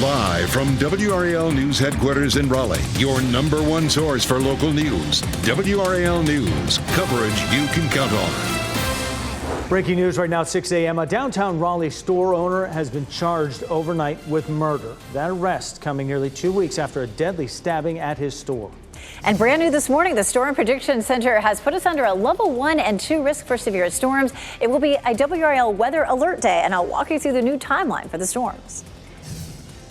Live from WRAL News Headquarters in Raleigh, your number one source for local news. WRAL News, coverage you can count on. Breaking news right now at 6 a.m. A downtown Raleigh store owner has been charged overnight with murder. That arrest coming nearly 2 weeks after a deadly stabbing at his store. And brand new this morning, the Storm Prediction Center has put us under a level 1 and 2 risk for severe storms. It will be a WRAL weather alert day, and I'll walk you through the new timeline for the storms.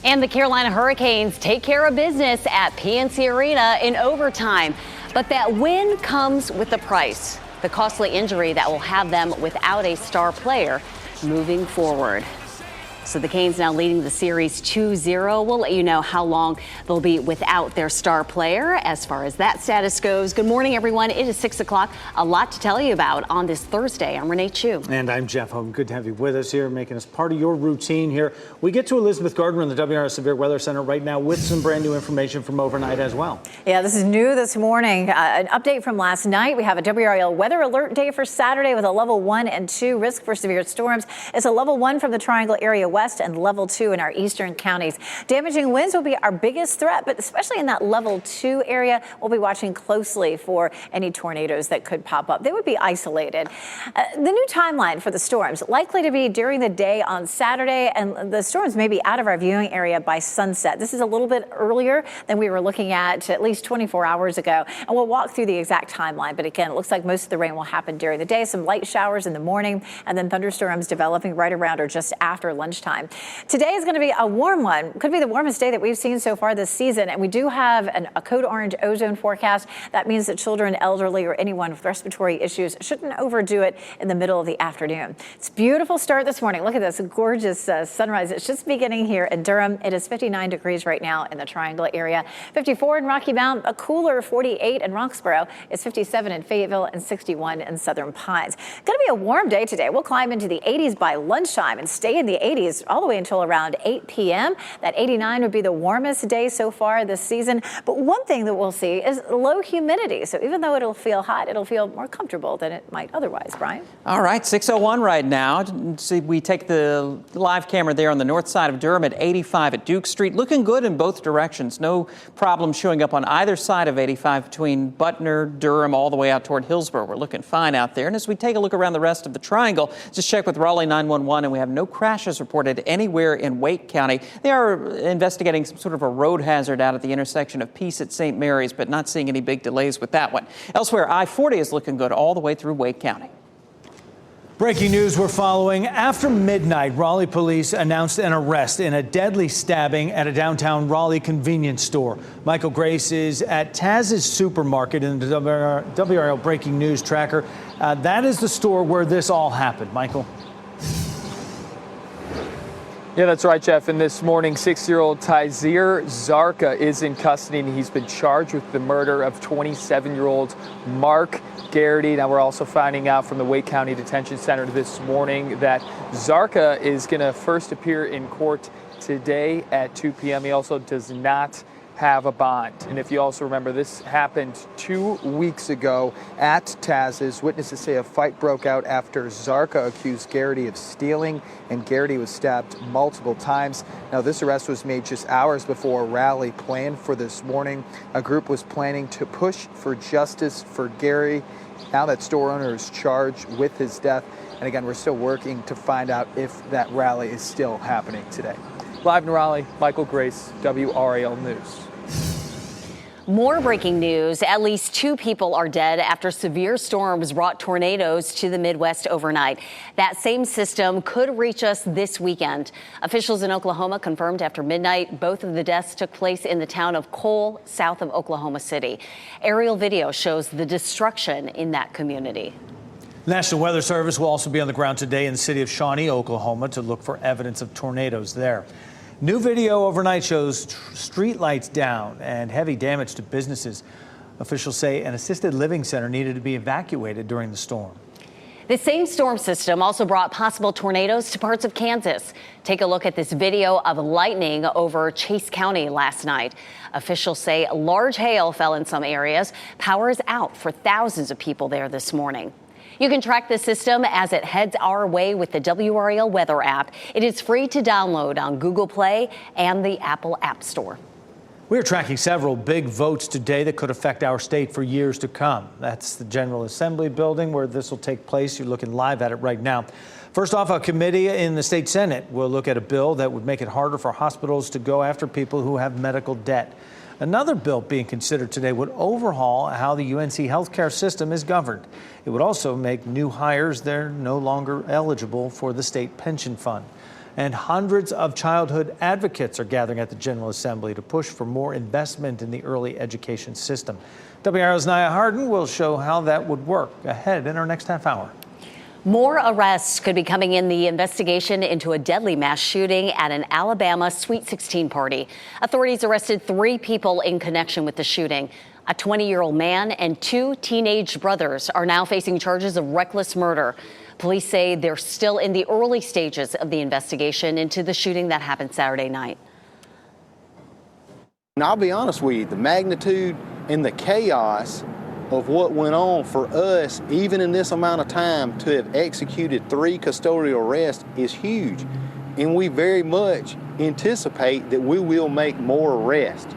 And the Carolina Hurricanes take care of business at PNC Arena in overtime. But that win comes with a price, the costly injury that will have them without a star player moving forward. So the Canes now leading the series 2-0. We'll let you know how long they'll be without their star player as far as that status goes. Good morning, everyone. It is 6 o'clock. A lot to tell you about on this Thursday. I'm Renee Chu. And I'm Jeff Home. Good to have you with us here, making us part of your routine here. We get to Elizabeth Gardner in the WRAL Severe Weather Center right now with some brand new information from overnight as well. Yeah, this is new this morning. An update from last night. We have a WRAL weather alert day for Saturday with a level 1 and 2 risk for severe storms. It's a level 1 from the Triangle area west and level 2 in our eastern counties. Damaging winds will be our biggest threat, but especially in that level 2 area, we'll be watching closely for any tornadoes that could pop up. They would be isolated. The new timeline for the storms likely to be during the day on Saturday, and the storms may be out of our viewing area by sunset. This is a little bit earlier than we were looking at least 24 hours ago, and we'll walk through the exact timeline. But again, it looks like most of the rain will happen during the day, some light showers in the morning, and then thunderstorms developing right around or just after lunchtime. Today is going to be a warm one. Could be the warmest day that we've seen so far this season. And we do have a code orange ozone forecast. That means that children, elderly, or anyone with respiratory issues shouldn't overdo it in the middle of the afternoon. It's a beautiful start this morning. Look at this gorgeous sunrise. It's just beginning here in Durham. It is 59 degrees right now in the Triangle area. 54 in Rocky Mount, a cooler 48 in Roxborough. It's 57 in Fayetteville and 61 in Southern Pines. Going to be a warm day today. We'll climb into the 80s by lunchtime and stay in the 80s all the way until around 8 p.m. That 89 would be the warmest day so far this season. But one thing that we'll see is low humidity. So even though it'll feel hot, it'll feel more comfortable than it might otherwise. Brian? All right, 6:01 right now. See, we take the live camera there on the north side of Durham at 85 at Duke Street. Looking good in both directions. No problem showing up on either side of 85 between Butner, Durham, all the way out toward Hillsborough. We're looking fine out there. And as we take a look around the rest of the Triangle, just check with Raleigh 911, and we have no crashes reported anywhere in Wake County. They are investigating some sort of a road hazard out at the intersection of Peace at St. Mary's, but not seeing any big delays with that one. Elsewhere, I-40 is looking good all the way through Wake County. Breaking news we're following. After midnight, Raleigh police announced an arrest in a deadly stabbing at a downtown Raleigh convenience store. Michael Grace is at Taz's Supermarket in the WRAL Breaking News Tracker. That is the store where this all happened. Michael? Yeah, that's right, Jeff. And this morning, 6-year-old Tyzir Zarka is in custody, and he's been charged with the murder of 27-year-old Mark Garrity. Now, we're also finding out from the Wake County Detention Center this morning that Zarka is going to first appear in court today at 2 p.m. He also does not have a bond. And if you also remember, this happened 2 weeks ago at Taz's. Witnesses say a fight broke out after Zarka accused Garrity of stealing, and Garrity was stabbed multiple times. Now, this arrest was made just hours before a rally planned for this morning. A group was planning to push for justice for Gary. Now that store owner is charged with his death. And again, we're still working to find out if that rally is still happening today. Live in Raleigh, Michael Grace, WRAL News. More breaking news. At least 2 people are dead after severe storms brought tornadoes to the Midwest overnight. That same system could reach us this weekend. Officials in Oklahoma confirmed after midnight both of the deaths took place in the town of Cole, south of Oklahoma City. Aerial video shows the destruction in that community. National Weather Service will also be on the ground today in the city of Shawnee, Oklahoma, to look for evidence of tornadoes there. New video overnight shows street lights down and heavy damage to businesses. Officials say an assisted living center needed to be evacuated during the storm. The same storm system also brought possible tornadoes to parts of Kansas. Take a look at this video of lightning over Chase County last night. Officials say large hail fell in some areas. Power is out for thousands of people there this morning. You can track the system as it heads our way with the WRAL weather app. It is free to download on Google Play and the Apple App Store. We're tracking several big votes today that could affect our state for years to come. That's the General Assembly building where this will take place. You're looking live at it right now. First off, a committee in the state Senate will look at a bill that would make it harder for hospitals to go after people who have medical debt. Another bill being considered today would overhaul how the UNC healthcare system is governed. It would also make new hires they're no longer eligible for the state pension fund. And hundreds of childhood advocates are gathering at the General Assembly to push for more investment in the early education system. WRAL's Naya Harden will show how that would work ahead in our next half hour. More arrests could be coming in the investigation into a deadly mass shooting at an Alabama Sweet 16 party. Authorities arrested 3 people in connection with the shooting. A 20-year-old man and 2 teenage brothers are now facing charges of reckless murder. Police say they're still in the early stages of the investigation into the shooting that happened Saturday night. And I'll be honest with you, the magnitude and the chaos of what went on for us, even in this amount of time, to have executed 3 custodial arrests is huge. And we very much anticipate that we will make more arrests.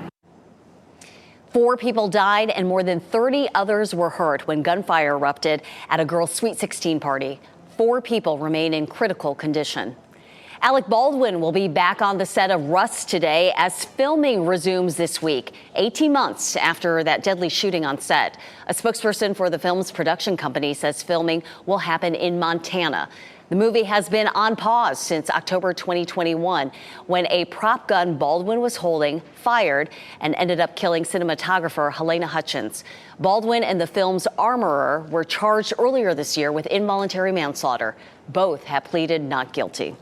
4 people died and more than 30 others were hurt when gunfire erupted at a girls' Sweet 16 party. 4 people remain in critical condition. Alec Baldwin will be back on the set of Rust today as filming resumes this week, 18 months after that deadly shooting on set. A spokesperson for the film's production company says filming will happen in Montana. The movie has been on pause since October 2021 when a prop gun Baldwin was holding fired and ended up killing cinematographer Helena Hutchins. Baldwin and the film's armorer were charged earlier this year with involuntary manslaughter. Both have pleaded not guilty.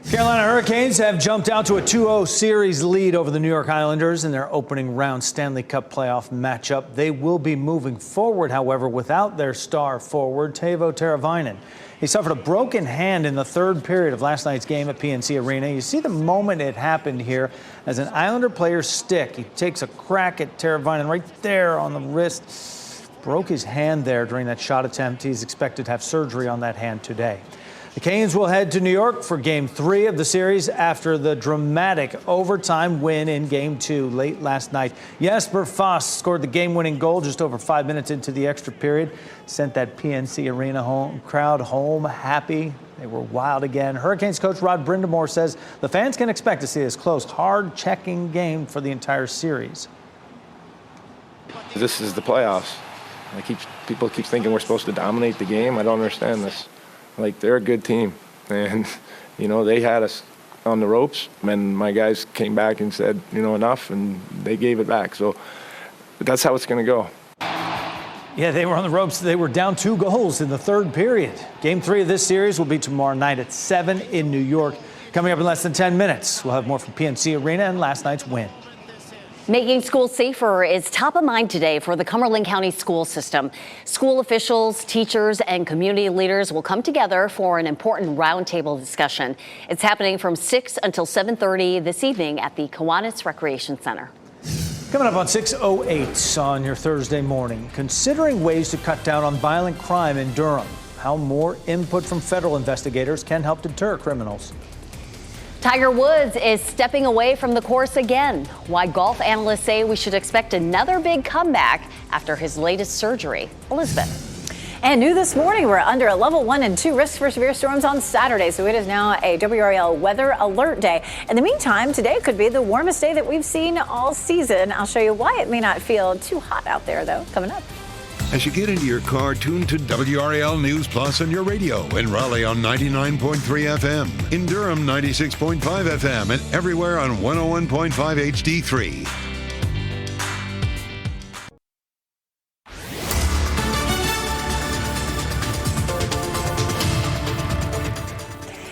Carolina Hurricanes have jumped out to a 2-0 series lead over the New York Islanders in their opening round Stanley Cup playoff matchup. They will be moving forward, however, without their star forward, Teuvo Teravainen. He suffered a broken hand in the 3rd period of last night's game at PNC Arena. You see the moment it happened here as an Islander player's stick. He takes a crack at Teravainen right there on the wrist. Broke his hand there during that shot attempt. He's expected to have surgery on that hand today. The Canes will head to New York for Game 3 of the series after the dramatic overtime win in Game 2 late last night. Jesper Foss scored the game-winning goal just over 5 minutes into the extra period. Sent that PNC Arena crowd home happy. They were wild again. Hurricanes coach Rod Brindamore says the fans can expect to see this close, hard-checking game for the entire series. This is the playoffs. People keep thinking we're supposed to dominate the game. I don't understand this. They're a good team, and they had us on the ropes, and my guys came back and said enough, and they gave it back. So that's how it's going to go. Yeah, they were on the ropes. They were down 2 goals in the 3rd period. Game 3 of this series will be tomorrow night at 7 in New York. Coming up in less than 10 minutes, we'll have more from PNC Arena and last night's win. Making schools safer is top of mind today for the Cumberland County school system. School officials, teachers, and community leaders will come together for an important roundtable discussion. It's happening from 6 until 7:30 this evening at the Kiwanis Recreation Center. Coming up on 6:08 on your Thursday morning, considering ways to cut down on violent crime in Durham, how more input from federal investigators can help deter criminals. Tiger Woods is stepping away from the course again. Why golf analysts say we should expect another big comeback after his latest surgery. Elizabeth. And new this morning, we're under a level 1 and 2 risk for severe storms on Saturday. So it is now a WRAL weather alert day. In the meantime, today could be the warmest day that we've seen all season. I'll show you why it may not feel too hot out there, though, coming up. As you get into your car, tune to WRAL News Plus on your radio. In Raleigh on 99.3 FM. In Durham, 96.5 FM. And everywhere on 101.5 HD3.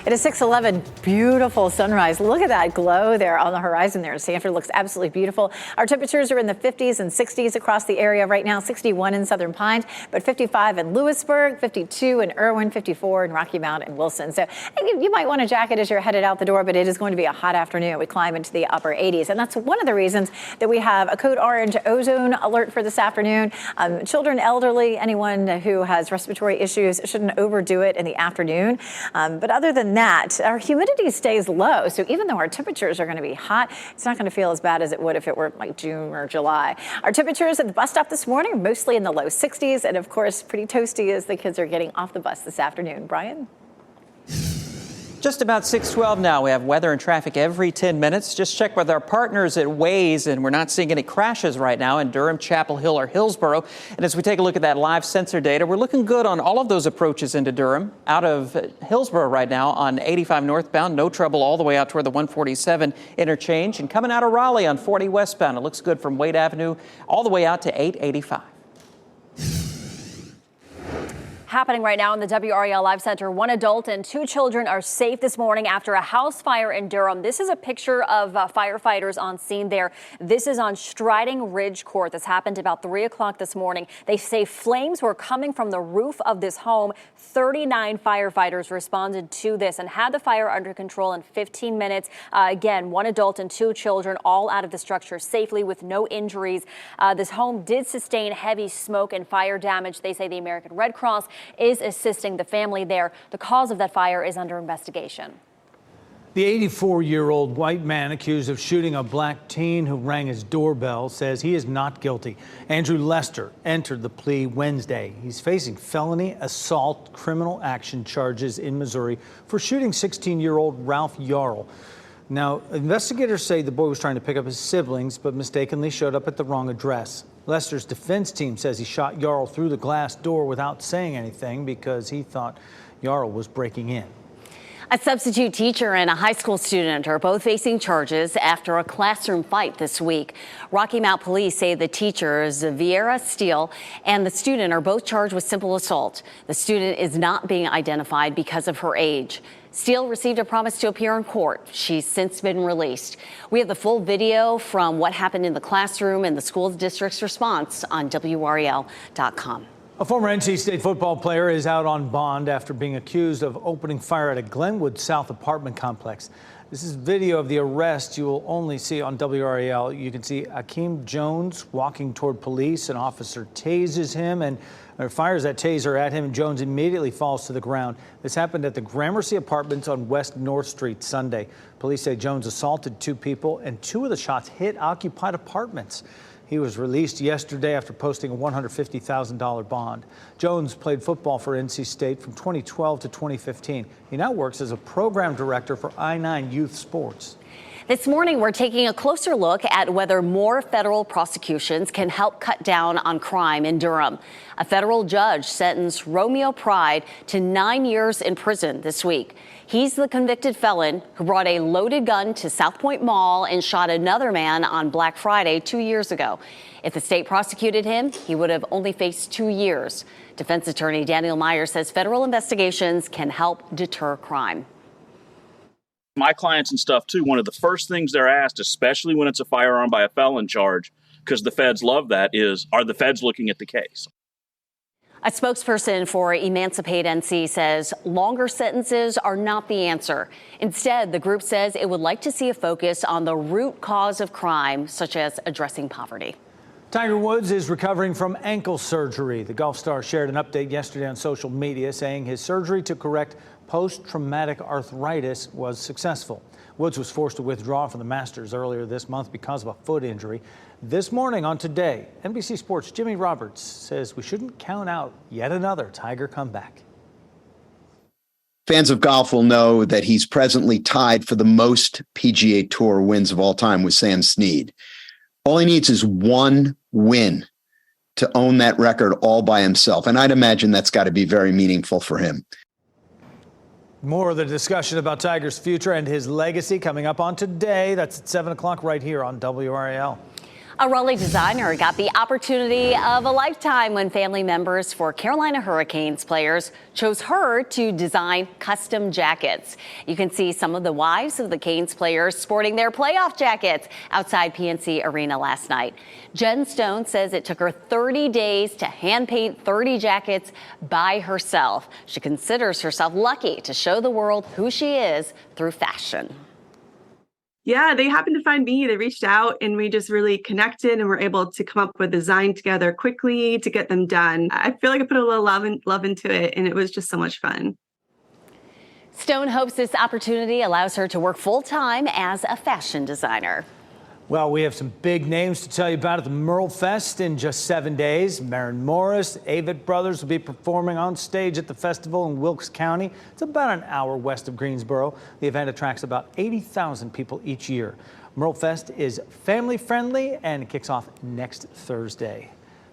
It is 6:11. Beautiful sunrise. Look at that glow there on the horizon there. Sanford looks absolutely beautiful. Our temperatures are in the 50s and 60s across the area right now. 61 in Southern Pines, but 55 in Lewisburg, 52 in Irwin, 54 in Rocky Mount and Wilson. So you might want a jacket as you're headed out the door, but it is going to be a hot afternoon. We climb into the upper 80s, and that's one of the reasons that we have a code orange ozone alert for this afternoon. Children, elderly, anyone who has respiratory issues shouldn't overdo it in the afternoon. But other than that, our humidity stays low. So even though our temperatures are going to be hot, it's not going to feel as bad as it would if it were like June or July. Our temperatures at the bus stop this morning are mostly in the low 60s. And of course, pretty toasty as the kids are getting off the bus this afternoon. Brian? Just about 6:12 now. We have weather and traffic every 10 minutes. Just check with our partners at Waze, and we're not seeing any crashes right now in Durham, Chapel Hill, or Hillsborough. And as we take a look at that live sensor data, we're looking good on all of those approaches into Durham. Out of Hillsborough right now on 85 northbound, no trouble all the way out toward the 147 interchange. And coming out of Raleigh on 40 westbound, it looks good from Wade Avenue all the way out to 885. Happening right now in the WRAL Live Center. One adult and two children are safe this morning after a house fire in Durham. This is a picture of firefighters on scene there. This is on Striding Ridge Court. This happened about 3 o'clock this morning. They say flames were coming from the roof of this home. 39 firefighters responded to this and had the fire under control in 15 minutes. Again, one adult and two children all out of the structure safely with no injuries. This home did sustain heavy smoke and fire damage. They say the American Red Cross is assisting the family there. The cause of that fire is under investigation. The 84-year-old white man accused of shooting a black teen who rang his doorbell says he is not guilty. Andrew Lester entered the plea Wednesday. He's facing felony assault criminal action charges in Missouri for shooting 16-year-old Ralph Yarl. Now, investigators say the boy was trying to pick up his siblings, but mistakenly showed up at the wrong address. Lester's defense team says he shot Yarl through the glass door without saying anything because he thought Yarl was breaking in. A substitute teacher and a high school student are both facing charges after a classroom fight this week. Rocky Mount police say the teacher, Vieira Steele, and the student are both charged with simple assault. The student is not being identified because of her age. Steele received a promise to appear in court. She's since been released. We have the full video from what happened in the classroom and the school district's response on WRAL.com. A former NC State football player is out on bond after being accused of opening fire at a Glenwood South apartment complex. This is video of the arrest you will only see on WRAL. You can see Akeem Jones walking toward police. An officer tases him and fires that taser at him, and Jones immediately falls to the ground. This happened at the Gramercy Apartments on West North Street Sunday. Police say Jones assaulted two people, and two of the shots hit occupied apartments. He was released yesterday after posting a $150,000 bond. Jones played football for NC State from 2012 to 2015. He now works as a program director for I-9 Youth Sports. This morning, we're taking a closer look at whether more federal prosecutions can help cut down on crime in Durham. A federal judge sentenced Romeo Pride to 9 years in prison this week. He's the convicted felon who brought a loaded gun to South Point Mall and shot another man on Black Friday 2 years ago. If the state prosecuted him, he would have only faced 2 years. Defense attorney Daniel Meyer says federal investigations can help deter crime. My clients and stuff, too, one of the first things they're asked, especially when it's a firearm by a felon charge, because the feds love that, is, are the feds looking at the case? A spokesperson for Emancipate NC says longer sentences are not the answer. Instead, the group says it would like to see a focus on the root cause of crime, such as addressing poverty. Tiger Woods is recovering from ankle surgery. The golf star shared an update yesterday on social media saying his surgery to correct post-traumatic arthritis was successful. Woods was forced to withdraw from the Masters earlier this month because of a foot injury. This morning on Today, NBC Sports' Jimmy Roberts says we shouldn't count out yet another Tiger comeback. Fans of golf will know that he's presently tied for the most PGA Tour wins of all time with Sam Snead. All he needs is one win to own that record all by himself. And I'd imagine that's got to be very meaningful for him. More of the discussion about Tiger's future and his legacy coming up on Today. That's at 7 o'clock right here on WRAL. A Raleigh designer got the opportunity of a lifetime when family members for Carolina Hurricanes players chose her to design custom jackets. You can see some of the wives of the Canes players sporting their playoff jackets outside PNC Arena last night. Jen Stone says it took her 30 days to hand paint 30 jackets by herself. She considers herself lucky to show the world who she is through fashion. Yeah, they happened to find me. They reached out and we just really connected and were able to come up with a design together quickly to get them done. I feel like I put a little love into it, and it was just so much fun. Stone hopes this opportunity allows her to work full-time as a fashion designer. Well, we have some big names to tell you about at the Merle Fest in just 7 days. Maren Morris, Avett Brothers will be performing on stage at the festival in Wilkes County. It's about an hour west of Greensboro. The event attracts about 80,000 people each year. Merle Fest is family friendly and kicks off next Thursday.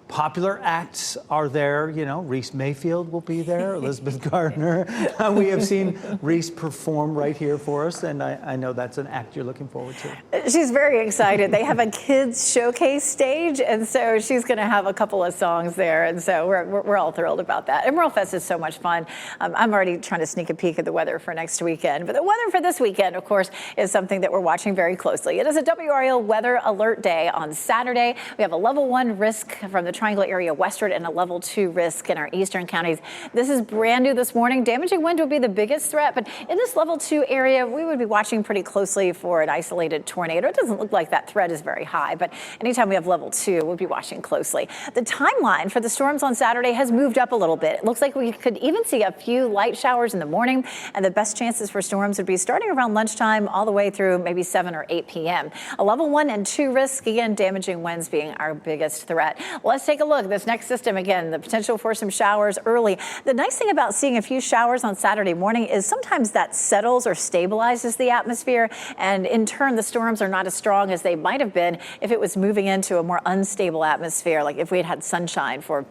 Popular acts are there, you know, Reese Mayfield will be there, Elizabeth Gardner. We have seen Reese perform right here for us, and I know that's an act you're looking forward to. She's very excited. They have a kids showcase stage, and so she's going to have a couple of songs there, and so we're all thrilled about that. And Merle Fest is so much fun. I'm already trying to sneak a peek at the weather for next weekend, but the weather for this weekend, of course, is something that we're watching very closely. It is a WRAL weather alert day on Saturday. We have a level 1 risk from the Triangle area westward and a level 2 risk in our eastern counties. This is brand new this morning. Damaging wind will be the biggest threat, but in this level 2 area, we would be watching pretty closely for an isolated tornado. It doesn't look like that threat is very high, but anytime we have level 2, we'll be watching closely. The timeline for the storms on Saturday has moved up a little bit. It looks like we could even see a few light showers in the morning, and the best chances for storms would be starting around lunchtime all the way through maybe 7 or 8 p.m. A level 1 and 2 risk, again, damaging winds being our biggest threat. Let's take a look. This next system, again, the potential for some showers early. The nice thing about seeing a few showers on Saturday morning is sometimes that settles or stabilizes the atmosphere, and in turn, the storms are not as strong as they might have been if it was moving into a more unstable atmosphere, like if we had sunshine for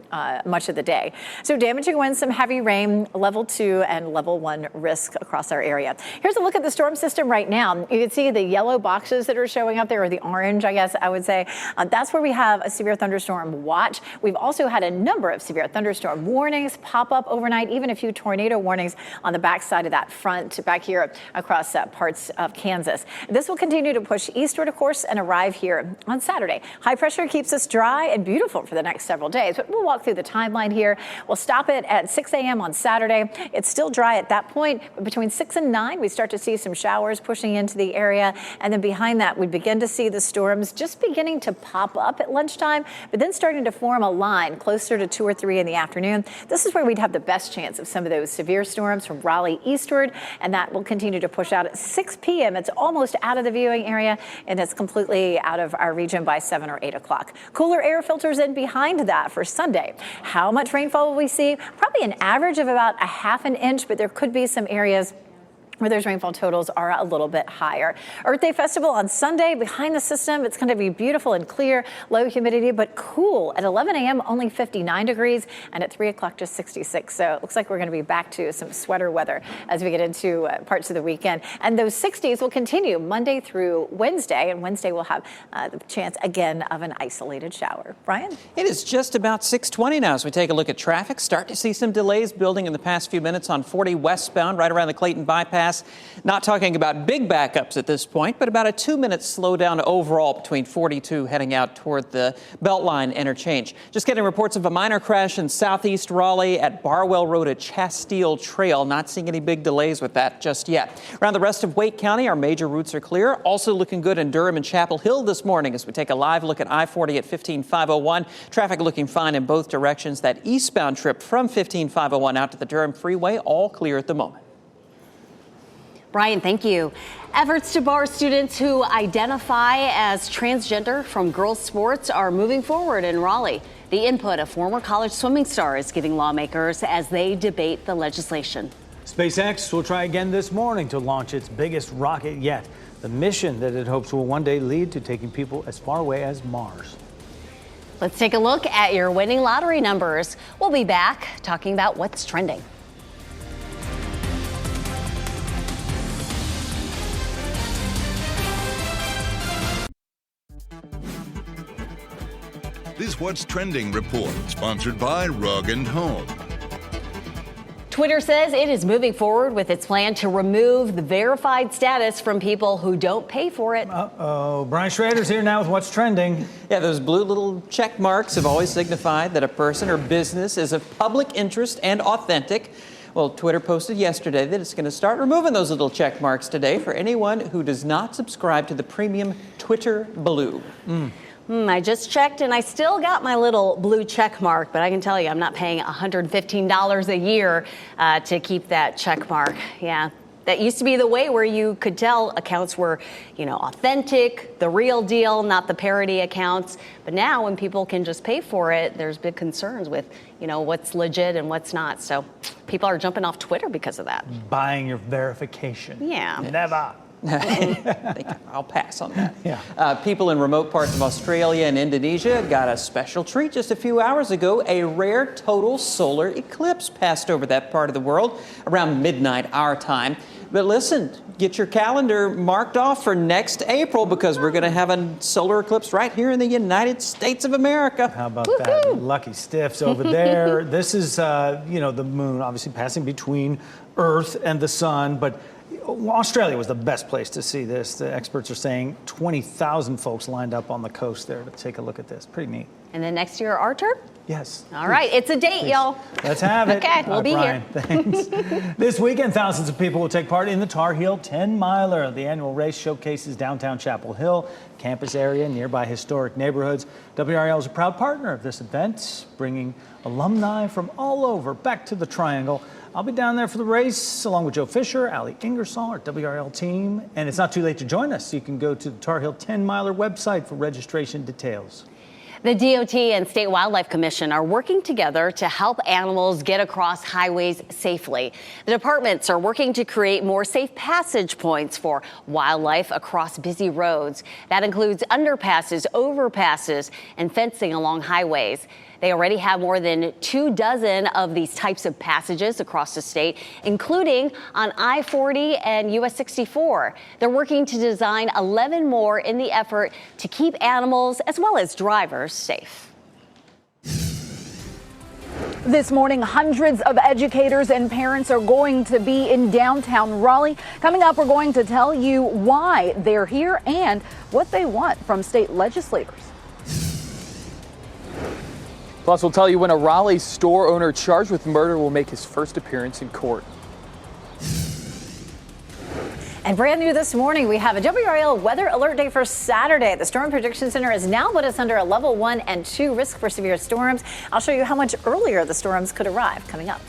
much of the day. So damaging winds, some heavy rain, level 2 and level 1 risk across our area. Here's a look at the storm system right now. You can see the yellow boxes that are showing up there, or the orange, I guess I would say. That's where we have a severe thunderstorm watch. We've also had a number of severe thunderstorm warnings pop up overnight, even a few tornado warnings on the backside of that front back here across parts of Kansas. This will continue to push eastward, of course, and arrive here on Saturday. High pressure keeps us dry and beautiful for the next several days, but we'll walk through the timeline here. We'll stop it at 6 a.m. on Saturday. It's still dry at that point, but between 6 and 9, we start to see some showers pushing into the area, and then behind that, we begin to see the storms just beginning to pop up at lunchtime, but then starting to form a line closer to 2 or 3 in the afternoon. This is where we'd have the best chance of some of those severe storms from Raleigh eastward, and that will continue to push out at 6 p.m. It's almost out of the viewing area, and it's completely out of our region by 7 or 8 o'clock. Cooler air filters in behind that for Sunday. How much rainfall will we see? Probably an average of about a half an inch, but there could be some areas where those rainfall totals are a little bit higher. Earth Day Festival on Sunday. Behind the system, it's going to be beautiful and clear, low humidity, but cool. At 11 a.m., only 59 degrees, and at 3 o'clock, just 66. So it looks like we're going to be back to some sweater weather as we get into parts of the weekend. And those 60s will continue Monday through Wednesday, and Wednesday we'll have the chance again of an isolated shower. Brian? It is just about 6:20 now as we take a look at traffic. Start to see some delays building in the past few minutes on 40 westbound, right around the Clayton bypass. Not talking about big backups at this point, but about a 2-minute slowdown overall between 42 heading out toward the Beltline interchange. Just getting reports of a minor crash in southeast Raleigh at Barwell Road at Chastile Trail. Not seeing any big delays with that just yet. Around the rest of Wake County, our major routes are clear. Also looking good in Durham and Chapel Hill this morning as we take a live look at I-40 at 15501. Traffic looking fine in both directions. That eastbound trip from 15501 out to the Durham Freeway, all clear at the moment. Brian, thank you. Efforts to bar students who identify as transgender from girls' sports are moving forward in Raleigh. The input of former college swimming star is giving lawmakers as they debate the legislation. SpaceX will try again this morning to launch its biggest rocket yet. The mission that it hopes will one day lead to taking people as far away as Mars. Let's take a look at your winning lottery numbers. We'll be back talking about what's trending. This What's Trending report, sponsored by Rug & Home. Twitter says it is moving forward with its plan to remove the verified status from people who don't pay for it. Uh-oh. Brian Schrader's here now with What's Trending. Yeah, those blue little check marks have always signified that a person or business is of public interest and authentic. Well, Twitter posted yesterday that it's going to start removing those little check marks today for anyone who does not subscribe to the premium Twitter Blue. I just checked and I still got my little blue check mark, but I can tell you I'm not paying $115 a year to keep that check mark. Yeah. That used to be the way where you could tell accounts were, authentic, the real deal, not the parody accounts. But now when people can just pay for it, there's big concerns with, what's legit and what's not. So people are jumping off Twitter because of that. Buying your verification. Yeah. Never. I'll pass on that. Yeah. People in remote parts of Australia and Indonesia got a special treat just a few hours ago. A rare total solar eclipse passed over that part of the world around midnight our time. But listen, get your calendar marked off for next April because we're going to have a solar eclipse right here in the United States of America. How about that? Lucky stiffs over there. This is, the moon obviously passing between Earth and the sun, but Australia was the best place to see this. The experts are saying 20,000 folks lined up on the coast there to take a look at this. Pretty neat. And then next year, our turn? Yes. All right, it's a date, y'all. Let's have it. Okay, we'll be Brian, here. Thanks. This weekend, thousands of people will take part in the Tar Heel 10-miler. The annual race showcases downtown Chapel Hill, campus area, nearby historic neighborhoods. WRAL is a proud partner of this event, bringing alumni from all over back to the Triangle. I'll be down there for the race, along with Joe Fisher, Ali Ingersoll, our WRL team. And it's not too late to join us. You can go to the Tar Heel 10-miler website for registration details. The DOT and State Wildlife Commission are working together to help animals get across highways safely. The departments are working to create more safe passage points for wildlife across busy roads. That includes underpasses, overpasses, and fencing along highways. They already have more than 24 of these types of passages across the state, including on I-40 and US 64. They're working to design 11 more in the effort to keep animals as well as drivers safe. This morning, hundreds of educators and parents are going to be in downtown Raleigh. Coming up, we're going to tell you why they're here and what they want from state legislators. Plus, we'll tell you when a Raleigh store owner charged with murder will make his first appearance in court. And brand new this morning, we have a WRAL weather alert day for Saturday. The Storm Prediction Center has now put us under a level 1 and 2 risk for severe storms. I'll show you how much earlier the storms could arrive coming up.